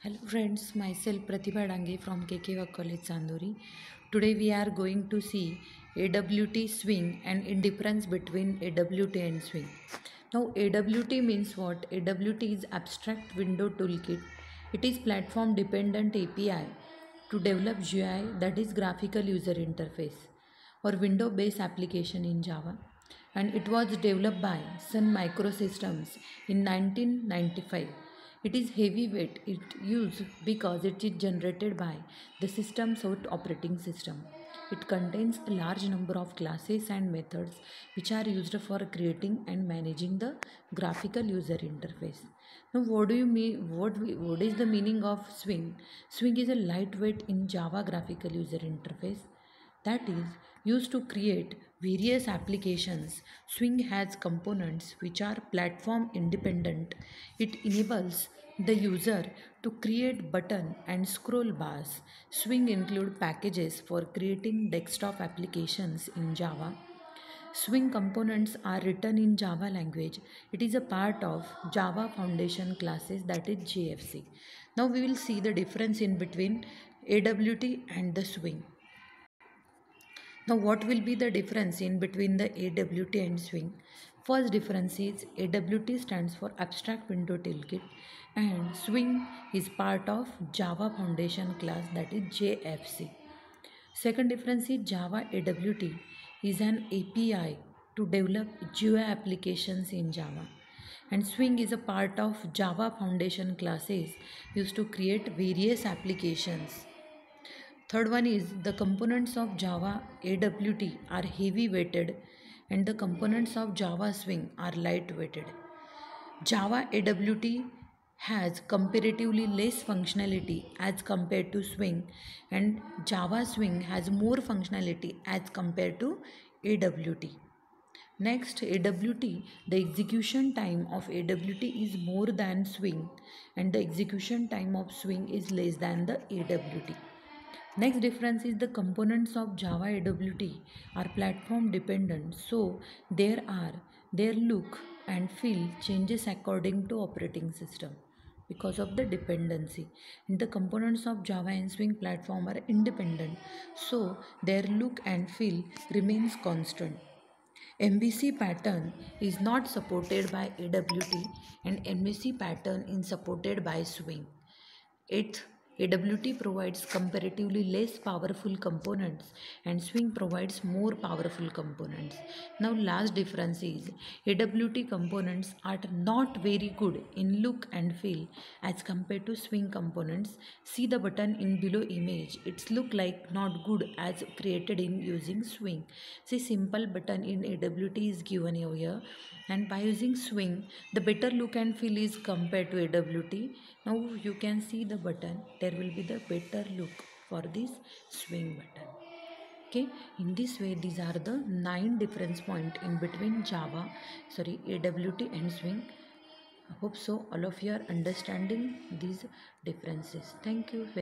Hello friends, myself Pratibha Dange from KK College Sandori. Today we are going to see AWT swing and in difference between AWT and swing. Now AWT means what? AWT is Abstract Window Toolkit. It is platform dependent API to develop GUI, that is graphical user interface, or window based application in Java, and it was developed by Sun Microsystems in 1995. It is heavyweight, it used because it is generated by the system's own operating system. It contains a large number of classes and methods which are used for creating and managing the graphical user interface. Now, what do you mean? What is the meaning of Swing? Swing is a lightweight in Java graphical user interface that is used to create various applications. Swing has components which are platform independent. It enables the user to create button and scroll bars. Swing include packages for creating desktop applications in Java. Swing components are written in Java language. It is a part of Java Foundation classes, that is JFC. Now we will see the difference in between AWT and the Swing. Now, what will be the difference in between the AWT and Swing? First difference is AWT stands for Abstract Window Toolkit and Swing is part of Java Foundation class, that is JFC. Second difference is Java AWT is an API to develop GUI applications in Java, and Swing is a part of Java Foundation classes used to create various applications. Third one is the components of Java AWT are heavy weighted and the components of Java Swing are light weighted. Java AWT has comparatively less functionality as compared to Swing, and Java Swing has more functionality as compared to AWT. Next, AWT, the execution time of AWT is more than Swing and the execution time of Swing is less than the AWT. Next difference is the components of Java AWT are platform dependent, so their look and feel changes according to operating system because of the dependency. And the components of Java and Swing platform are independent, so their look and feel remains constant. MVC pattern is not supported by AWT and MVC pattern is supported by Swing. Eighth, AWT provides comparatively less powerful components and Swing provides more powerful components. Now last difference is AWT components are not very good in look and feel as compared to Swing components. See the button in below image. It's look like not good as created in using Swing. See simple button in AWT is given here, and by using Swing the better look and feel is compared to AWT. Now you can see the button, there will be the better look for this Swing button. Okay, in this way these are the 9 difference point in between AWT and Swing. I hope so all of you are understanding these differences. Thank you.